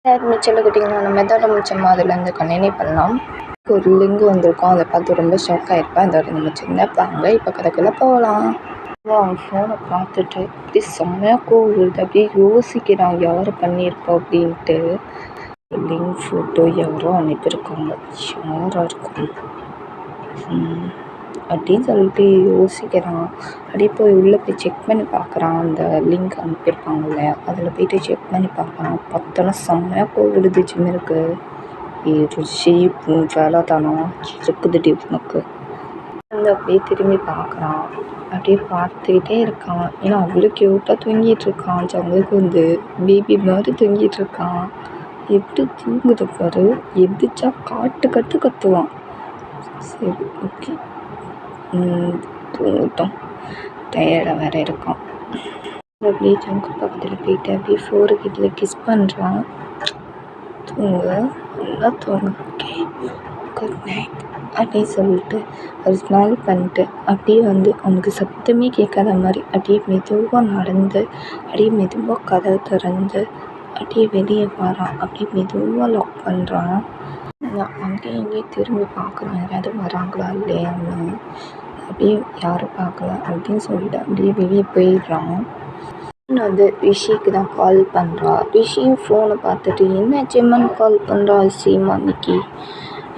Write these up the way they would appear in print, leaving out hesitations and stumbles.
Mitchell கேட்டிங்கன்னா நம்ம மெத்தட மிச்சம் அதுலேருந்து கண்டினியூ பண்ணலாம். ஒரு லிங்க் வந்திருக்கும், அதை பார்த்து ரொம்ப ஷாக் ஆகிருப்பேன். அதோட நம்ம சின்ன பாங்க இப்போ கதைக்குள்ளே போகலாம். அவன் ஃபோனை பார்த்துட்டு அப்படியே செம்மையாக கோவிலுது, அப்படியே யோசிக்கிறான் யார் பண்ணியிருப்பா அப்படின்ட்டு. லிங்க் ஃபோட்டோ யாரோ அனுப்பியிருக்காங்க, யாராக இருக்கும் அப்படின்னு சொல்லிட்டு யோசிக்கிறான். அப்படியே போய் உள்ளே போய் செக் பண்ணி பார்க்குறான். அந்த லிங்க் அனுப்பியிருப்பாங்க இல்லையா, அதில் போய்ட்டு செக் பண்ணி பார்க்குறான். பார்த்தோன்னா செம்மையாக கோவிலுது ஜிம்மிருக்கு. ருஷி வேலை தானோ இருக்குதுடி உனக்கு வந்து அப்படியே திரும்பி பார்க்குறான். அப்படியே பார்த்துக்கிட்டே இருக்கான். ஏன்னா அவ்வளோ க்யூட்டாக தூங்கிட்டு இருக்கான். அவங்களுக்கு வந்து பேபி மாதிரி தூங்கிட்டு இருக்கான். எப்படி தூங்குது பாரு, எந்திரிச்சா காட்டு கத்துவான். சரி ஓகே, தூங்கட்டும், டயர்டாக வேற இருக்கான். அப்படியே ஜங்கு பக்கத்தில் போயிட்டு அப்படியே ஃபோர்கிட்ட கிஸ் பண்ணுறான். தூங்கு, நல்லா தூங்கு, ஓகே குட் நைட் அப்படின்னு சொல்லிட்டு அவர் ஸ்மைல் பண்ணிட்டு அப்படியே வந்து அவனுக்கு சத்தமே கேட்காத மாதிரி அப்படியே மெதுவாக நடந்து அப்படியே மெதுவாக கதவை திறந்து அப்படியே வெளியே வரான். அப்படியே மெதுவாக லாக் பண்ணுறான். அங்கேயும் இங்கேயும் திரும்பி பார்க்குறான், யாராவது வராங்களா இல்லையான்னு. அப்படியே யாரும் பார்க்கல அப்படின்னு சொல்லிட்டு அப்படியே வெளியே போயிடுறான். வந்து ரிஷிக்கு தான் கால் பண்ணுறா. ரிஷியும் ஃபோனை பார்த்துட்டு என்ன ஜிம்மன் கால் பண்ணுறா அதிசயமா அன்னைக்கு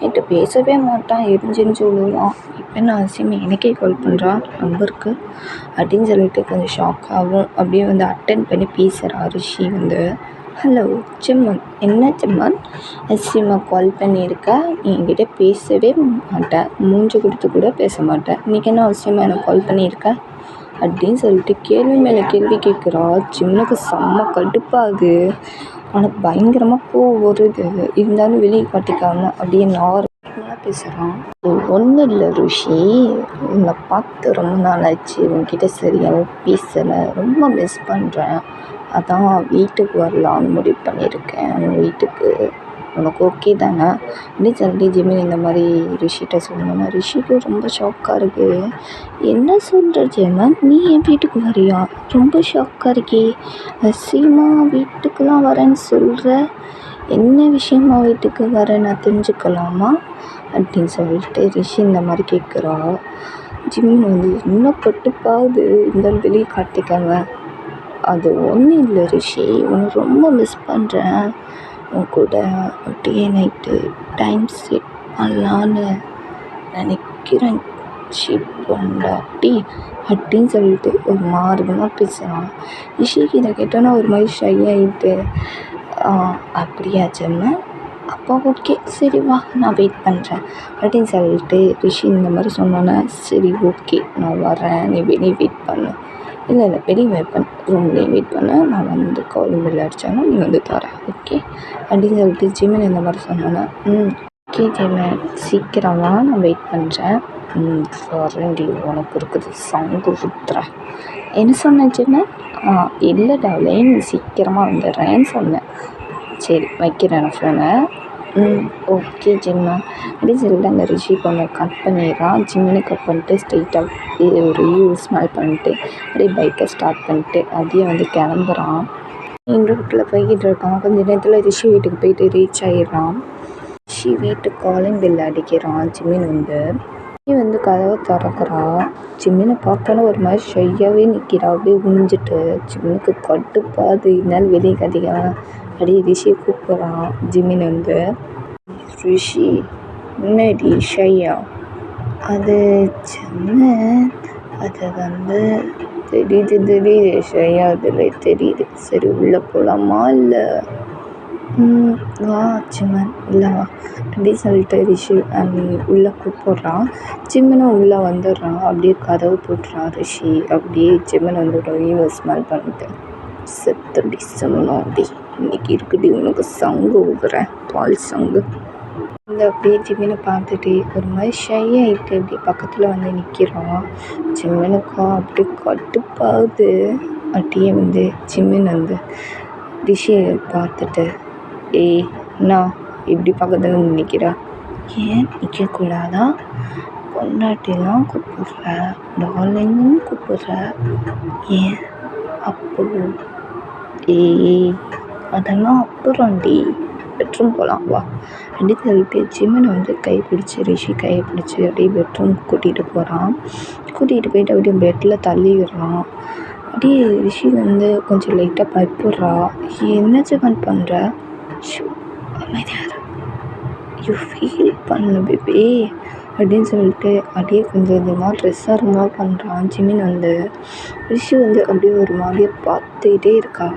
என்கிட்ட பேசவே மாட்டான், எரிஞ்சுன்னு சொல்லுவான். இப்போ என்ன அதிசயமாக எனக்கே கால் பண்ணுறா நம்பருக்கு அப்படின்னு சொல்லிட்டு கொஞ்சம் ஷாக்காகவும் அப்படியே வந்து அட்டென்ட் பண்ணி பேசுகிறா. ரிஷி வந்து ஹலோ ஜிம்மன், என்ன ஜிம்மன் அதிசயமாக கால் பண்ணியிருக்க, நீ என்கிட்ட பேசவே மாட்டேன், மூஞ்சி கொடுத்து கூட பேச மாட்டேன், இன்றைக்கி என்ன அவசியமாக எனக்கு கால் பண்ணியிருக்க அப்படின்னு சொல்லிட்டு கேள்வி மேலே கேள்வி கேட்குறா. ஜிம்முக்கு செம்ம கடுப்பாகுது, அவனுக்கு பயங்கரமாக கோவம் வருது. இருந்தாலும் வெளியே காட்டிக்காம அப்படியே நார்மலாக பேசுகிறான். ஒன்றும் இல்லை ருஷி, உன்னை பார்த்து ரொம்ப நாள் ஆச்சு, உன்கிட்ட சரியாகவும் பேசலை, ரொம்ப மிஸ் பண்ணுறேன், அதான் வீட்டுக்கு வரலான்னு முடிவு பண்ணியிருக்கேன். வீட்டுக்கு உனக்கு ஓகே தானே அப்படின்னு சொல்லிட்டு ஜிமின் இந்த மாதிரி ரிஷிகிட்ட சொல்லணும்னா ரிஷிக்கு ரொம்ப ஷாக்காக இருக்குது. என்ன சொல்கிற ஜெமன், நீ என் வீட்டுக்கு வரியா, ரொம்ப ஷாக்காக இருக்கே, சீமா வீட்டுக்கெலாம் வரேன்னு சொல்கிற, என்ன விஷயமா வீட்டுக்கு வரேன் நான் தெரிஞ்சுக்கலாமா அப்படின்னு சொல்லிட்டு ரிஷி இந்த மாதிரி கேட்குறா. ஜிமின் வந்து இன்னும் கட்டுப்பாகுது, இருந்தாலும் வெளியே காட்டிக்காம அது ஒன்றும் இல்லை ரிஷி, உன்னை ரொம்ப மிஸ் பண்ணுறேன், உன் கூட அப்படியே நைட்டு டைம் செட் பண்ணலான்னு நினைக்கிறேன் பொண்டாட்டி அப்படின்னு சொல்லிட்டு ஒரு மாறுதமாக பேசுகிறான். ரிஷிக்கு இதை கேட்டோன்னா ஒரு மாதிரி ஷை ஆகிட்டு அப்படியா ஜெம்ம, அப்போ ஓகே சரி வா நான் வெயிட் பண்ணுறேன் அப்படின்னு சொல்லிட்டு ரிஷி இந்த மாதிரி சொன்னோன்னே சரி ஓகே நான் வரேன், நீ வெளியே வெயிட் பண்ணு, இல்லை வெளியே வெயிட் பண்ண, ரூம்லேயே வெயிட் பண்ண, நான் வந்து காலிங் பெல் அடித்தாலும் நீ வந்து தர ஓகே அப்படின்னு சொல்லிட்டு ஜிமின் இந்த மாதிரி சொன்னோன்னே ஓகே ஜிமின் சீக்கிரமா நான் வெயிட் பண்ணுறேன், வரேன்டி உனக்கு இருக்குது சங்கு சுற்றுறேன். என்ன சொன்னேன் ஜிமின், இல்லை டாவ்லே நீ சீக்கிரமாக வந்துடுறேன்னு சொன்னேன், சரி வைக்கிறேன் நான் ஃபோனை, ஓகே ஜிம்மா அப்படின்னு சொல்லிட்டு அந்த ரிஷி பொண்ணை கட் பண்ணிடுறான். ஜிம்முன்னு கட் பண்ணிட்டு ஸ்ட்ரெயிட்டாக ஒரு ஸ்மைல் பண்ணிட்டு அப்படியே பைக்கை ஸ்டார்ட் பண்ணிட்டு அப்படியே வந்து கிளம்புறான். மெயின் ரோட்டில் போய்கிட்டு இருக்கான். கொஞ்ச நேரத்தில் ரிஷி வீட்டுக்கு போயிட்டு ரீச் ஆகிடுறான். ரிஷி வீட்டுக்கு காலிங் பெல் அடிக்கிறான். ஜிம்மின் வந்து கதவை திறக்கிறா. ஜிம்மினை பார்த்தோன்னா ஒரு மாதிரி ஷையாகவே நிற்கிறா, அப்படியே குனிஞ்சிட்டு. ஜிம்முக்கு கட்டுப்பாது, இருந்தாலும் வெளியே கட்டிக்கலாம் அப்படியே ரிஷியை கூப்பிட்றான். ஜிம்மின் வந்து ரிஷி என்னடி ஷையா, அது ஜிம்மு, அது வந்து தெரியுது ஷையா, அதில் தெரியுது, சரி உள்ளே போகலாமா இல்லை வா ஜிம்மன் இல்லை வா அப்படின்னு சொல்லிட்டு ரிஷி உள்ளே கூப்பிட்றான். ஜிம்மனும் உள்ளே வந்துடுறான். அப்படியே கதவு போட்டுறான் ரிஷி. அப்படியே ஜிம்மன் வந்து ஒரு ஸ்மெல் பண்ணிட்டு செத்தடி செம்மடி இன்னைக்கு இருக்குடி உனக்கு சங்கு ஊதுறேன், பால் சங்கு இந்த அப்படியே ஜிம்மினை பார்த்துட்டு ஒரு மாதிரி ஷை ஆகிட்டு அப்படியே பக்கத்தில் வந்து நிற்கிறான். ஜிம்மனுக்கா அப்படியே கட்டுப்பாகுது. அப்படியே வந்து ஜிம்மின் வந்து ரிஷியை பார்த்துட்டு நான் இப்படி பக்கத்தில் வந்து நிற்கிறேன், ஏன் நிற்கக்கூடாதா, பொண்டாட்டிலாம் கூப்பிட்ற, டார்லிங்னு கூப்பிட்ற, ஏன் அப்போ அதெல்லாம் அப்புறம்டி, பெட்ரூம் போகலாம் வா அப்படின்னு சொல்லிட்டு ஜிமின் வந்து ரிஷி கையை பிடிச்சி அப்படியே பெட்ரூம் கூட்டிகிட்டு போகிறான். கூட்டிகிட்டு போயிட்டு அப்படியே பெட்டில் தள்ளி விடுறான். அப்படியே ரிஷி வந்து கொஞ்சம் லைட்டாக பயப்படுறா. என்ன ஜிமன் பண்ணுற? ஷூ அமைதியாரு, யூ ஃபீல் பண்ணு பேபி அப்படின்னு சொல்லிட்டு அப்படியே கொஞ்சம் கொஞ்சமாக ட்ரெஸ்ஸாக ரிமூவ் பண்ணுறான். ஜிமின் வந்து ரிஷி வந்து அப்படியே ஒரு மாதிரியே பார்த்துக்கிட்டே இருக்கா.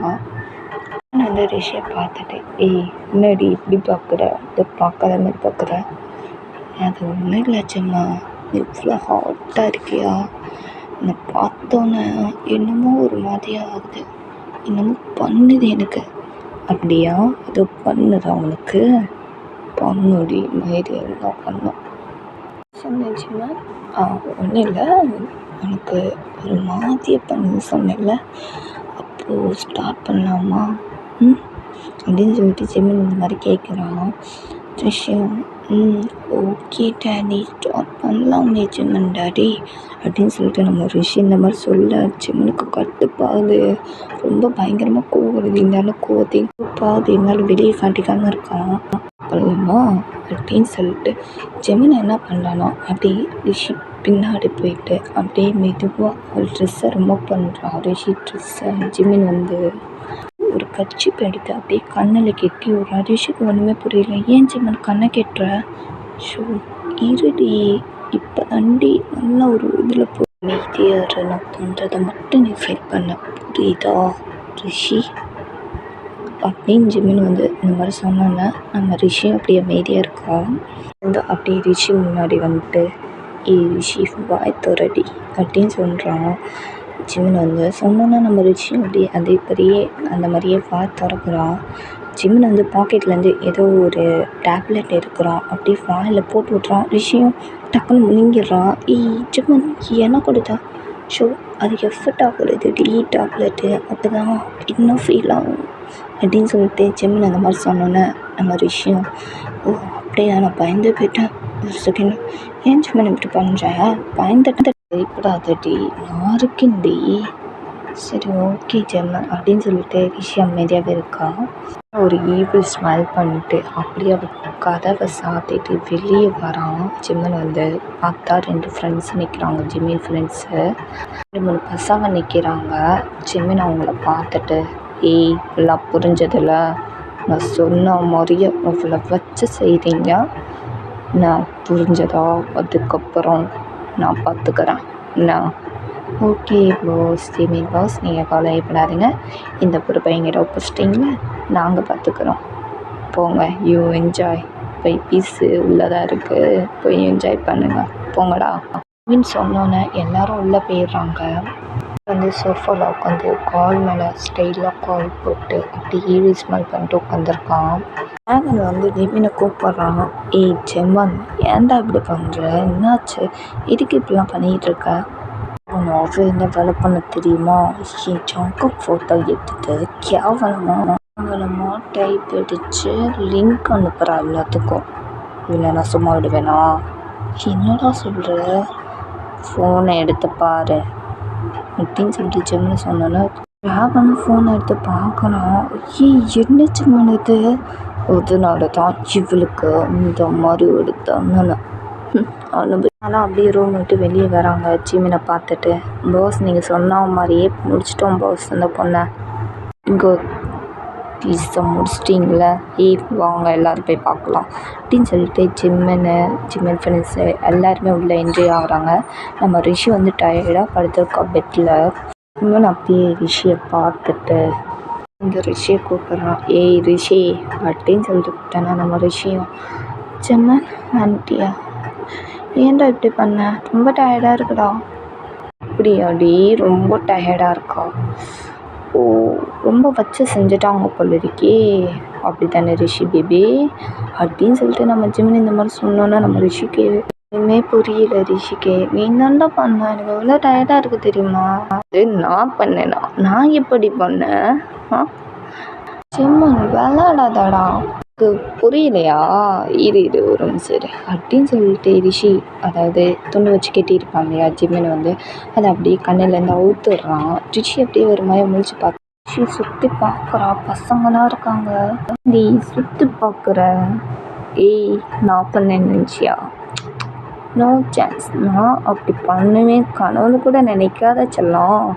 வந்து ரிஷியை பார்த்துட்டு, ஏய் என்னடி இப்படி பார்க்குற, இது பார்க்காத மாதிரி பார்க்குற? அது ஒன்றும் இல்லை ஜம்மா, இவ்வளோ ஹாட்டாக இருக்கியா, என்னை பார்த்தோன்னே என்னமோ ஒரு மாதிரியாக ஆகுது, என்னமோ பண்ணுது எனக்கு. அப்படியா? ஏதோ பண்ணுதா உனக்கு? பண்ணுடி மயிறு எல்லாம் பண்ணோம் சொன்னேச்சுன்னா. ஒன்றும் இல்லை, உனக்கு ஒரு மாதிரியை பண்ணுது சொன்னேன்ல, அப்போது ஸ்டார்ட் பண்ணலாமா அப்படின்னு சொல்லிட்டு ஜிமின் இந்த மாதிரி கேட்குறான். விஷயம் ஓகே டேடி ஸ்டார்ட் பண்ணலாமே ஜிமன் டேடி அப்படின்னு சொல்லிட்டு நம்ம ரிஷி இந்த மாதிரி சொல்ல ஜிமனுக்கு கட்டுப்பாகுது. ரொம்ப பயங்கரமாக கோவம் வருது. இருந்தாலும் கோவத்தையும் கோப்பாது, இருந்தாலும் வெளியே காட்டிக்காமல் இருக்கான். பண்ணலாமா அப்படின்னு சொல்லிட்டு ஜிமன் என்ன பண்ணலான்னா அப்படியே ரிஷி பின்னாடி போயிட்டு அப்படியே மெதுவாக ஒரு ட்ரெஸ்ஸை ரிமூவ் பண்ணுறான். ரிஷி ட்ரெஸ்ஸை ஜிமின் வந்து ஒரு கர்ச்சீப் எடுத்து அப்படியே கண்ணில் கெட்டி விட்றா. ரிஷிக்கு ஒன்றுமே புரியல. ஏன் ஜிமன் கண்ணை கெட்டுற? ஷோ இருடி, இப்போ தாண்டி நல்லா ஒரு இதில் அமைதியாக நான் பண்ணுறதை மட்டும் நீ ஃபீல் பண்ண, புரியுதா ரிஷி அப்படின்னு ஜிமின் வந்து இந்த மாதிரி சொன்னோன்னே நம்ம ரிஷியும் அப்படியே அமைதியாக இருக்கா. வந்து அப்படியே ரிஷி முன்னாடி வந்துட்டு ரிஷி வாய் திறடி அப்படின்னு சொல்கிறான். ஜிமின் வந்து சொன்னோன்னா நம்ம ரிஷியும் அப்படியே அந்த மாதிரியே வாய் திறக்கிறான். ஜிமின் வந்து பாக்கெட்லேருந்து ஏதோ ஒரு டேப்லெட் எடுக்கிறான், அப்படியே வாயில் போட்டு விட்றான். ரிஷியும் டக்குன்னு முழுங்கிடுறான். ஜிமின் என்ன கொடுத்தா? ஷோ அது எஃபெக்ட் ஆகுறது டேப்லெட்டு, அப்போ தான் இன்னும் ஃபீல் ஆகும் அப்படின்னு சொல்லிட்டு ஜிமின் அந்த மாதிரி சொன்னோன்னே நம்ம ரிஷியும் அப்படியே நான் பயந்து போயிட்டேன். ஒரு செகண்ட், ஏன் ஜிமின் இப்படி பண்ணுறேன்? பயந்துட்டு பயப்படாதடி, நான் இருக்கேன்டி. சரி ஓகே ஜிமன் அப்படின்னு சொல்லிட்டு ரிஷி அமைதியாகவே இருக்கா. ஒரு ஈவில் ஸ்மைல் பண்ணிட்டு அப்படியே அவள் கதவை சாத்திட்டு வெளியே வரான். ஜிமன் வந்து பார்த்தா 2 ஃப்ரெண்ட்ஸ் நிற்கிறாங்க. ஜிமின் ஃப்ரெண்ட்ஸு 3 பசங்க நிற்கிறாங்க. ஜிமின் அவங்கள பார்த்துட்டு எல்லாம் புரிஞ்சதில்ல, நான் சொன்ன மாதிரியே அவளை வச்சு செய்தீங்க, நான் புரிஞ்சதா, அதுக்கப்புறம் நான் பார்த்துக்கிறேன் நான். ஓகே பாஸ், ஜிமின் பாஸ், நீங்கள் கவலைப்படாதீங்க, இந்த பொறுப்பை எங்கிட்ட ஒப்பிச்சிட்டிங்கள, நாங்கள் பார்த்துக்குறோம், போங்க, யூ என்ஜாய், போய் பீஸு உள்ளதாக இருக்குது, போய் என்ஜாய் பண்ணுங்கள், போங்கடா அப்படின்னு சொன்னோன்னே எல்லோரும் உள்ளே போயிடுறாங்க. வந்து சோஃபாவில் உட்காந்து கால் மேலே ஸ்டைலாக கால் போட்டு அப்படி ஈவில் ஸ்மெல் பண்ணிட்டு உட்காந்துருக்கான். மேகன் வந்து ஜிமினை கூப்பிட்றான். ஜெமன் ஏன்டா இப்படி பண்ணுற, என்னாச்சு, இதுக்கு இப்படிலாம் பண்ணிகிட்ருக்க? அவன் என்ன வேலை பண்ண தெரியுமா, என் ஜாக்கப் ஃபோட்டோ எடுத்துட்டு கேவலமாக டைப் அடித்து லிங்க் அனுப்புகிறா எல்லாத்துக்கும். இல்லை நான் சும்மா விடுவேனா? என்னடா சொல்கிற, ஃபோனை எடுத்து பாரு அப்படின்னு சொல்லிட்டு ஜிம்னு சொன்னோன்னா ராகனும் ஃபோனை எடுத்து பார்க்குறான். என்ன ஜிம்மன் இது, அதனால தான் இவளுக்கு இந்த மாதிரி ஒரு தண்டனை ஆனால் அப்படியே ரூம் விட்டு வெளியே வராங்க. ஜிமினை பார்த்துட்டு, பாஸ் நீங்கள் சொன்ன மாதிரியே முடிச்சிட்டோம் பாஸ், அந்த பொண்ணை இங்கே பீஸை முடிச்சிட்டிங்களே, வாங்க எல்லோரும் போய் பார்க்கலாம் அப்படின்னு சொல்லிட்டு ஜிமின் ஃப்ரெண்ட்ஸு எல்லாருமே உள்ளே என்ட்ரி ஆகுறாங்க. நம்ம ரிஷி வந்து டயர்டாக படுத்திருக்கா பெட்டில். ஜிமின் அப்படியே ரிஷியை பார்த்துட்டு இந்த ரிஷியை கூப்பிட்றான். ரிஷி அப்படின்னு சொல்லிட்டு கூப்பிட்டேன்னா நம்ம ரிஷியும், ஜிமின் ஆன்ட்டியா ஏன்டா இப்படி பண்ண, ரொம்ப டயர்டாக இருக்குடா. அப்படியாடி, ரொம்ப டயர்டாக இருக்கா? ரொம்ப வச்சு செஞ்சுட்டாங்க போல இருக்கே, அப்படி தானே ரிஷி பேபி அப்படின்னு சொல்லிட்டு நம்ம ஜிமின் இந்த மாதிரி சொன்னோன்னா நம்ம ரிஷிக்கு எதுவுமே புரியல. ரிஷிக்கு நீ தான்டா பண்ண, எனக்கு எவ்வளோ டயர்டாக இருக்குது தெரியுமா? அது நான் பண்ணேனா, நான் எப்படி பண்ணேன்? ஜிமின் விளாடாதாடா, புரியலையா, இது ஒரு சரி அப்படின்னு சொல்லிட்டு ரிஷி அதாவது துணி வச்சு கட்டியிருப்பாங்க இல்லையா, ஜிமின் வந்து அதை அப்படியே கண்ணிலேருந்து அவுத்துடுறான். ரிஷி அப்படியே ஒரு மாதிரி முழிச்சு பார்த்து சுற்றி பார்க்குறா, பசங்களாம் இருக்காங்க. நீ சுற்றி பார்க்குற? ஏய், நான் பண்ணேன்னு நினச்சியா? No chance. நான் அப்படி பண்ணுவேன் கனவுல கூட நினைக்காத செல்லம்.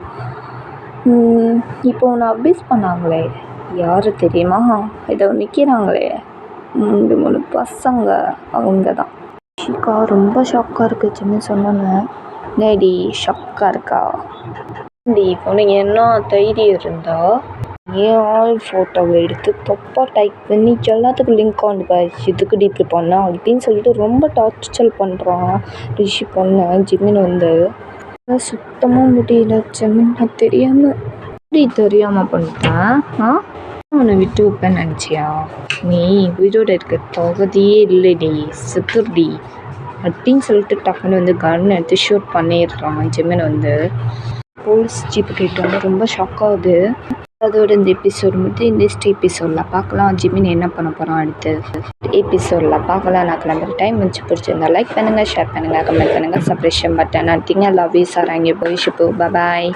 இப்போ உன்னை அப்யூஸ் பண்ணாங்களே யார் தெரியுமா? ஏதோ நிற்கிறாங்களே 3 பசங்க, அவங்க தான். ஷிகா ரொம்ப ஷாக்காக இருக்குது சின்ன சொன்னோன்னே. டேடி ஷாக்காக இருக்கா? டி உனக்கு என்ன தைரியம் இருந்தா ஏன் ஆள் ஃபோட்டோவை எடுத்து தப்பாக டைப் பண்ணி எல்லாத்துக்கும் லிங்க் ஆன் பாய்ச்சி இதுக்கு இப்படி பண்ணா அப்படின்னு சொல்லிட்டு ரொம்ப டார்ச்சர் பண்ணுறான் ரிஷி பொண்ணு. ஜிமின் வந்து சுத்தமாக முடியல ஜிமின், நான் தெரியாமல் இப்படி தெரியாமல் பண்ணிட்டேன். உன்னை விட்டு வைப்பேன்னு நினச்சியா? நீ உயிரோட இருக்க தகுதியே இல்லைடி, செத்துடி அப்படின்னு சொல்லிட்டு டக்குன்னு வந்து கன் எடுத்து ஷூட் பண்ணிடுறான் ஜிமின் வந்து. போலீஸ் ஜீப்பு கிட்ட வந்து ரொம்ப ஷாக் ஆகுது. அதோட இந்த எபிசோட் மட்டும் நெக்ஸ்ட் எபிசோடில் பார்க்கலாம். ஜிமின் என்ன பண்ண போகிறான் அடுத்து எபிசோடில் பார்க்கலாம். நான் கிளம்புற டைம் முடிச்சு பிடிச்சிருந்தா லைக் பண்ணுங்கள், ஷேர் பண்ணுங்கள், கமெண்ட் பண்ணுங்கள், சப்ஸ்கிரைப் பட்டன் அடிங்க. லவ் யூ சார், அங்கே போய் ஷிப்பு. பாய்.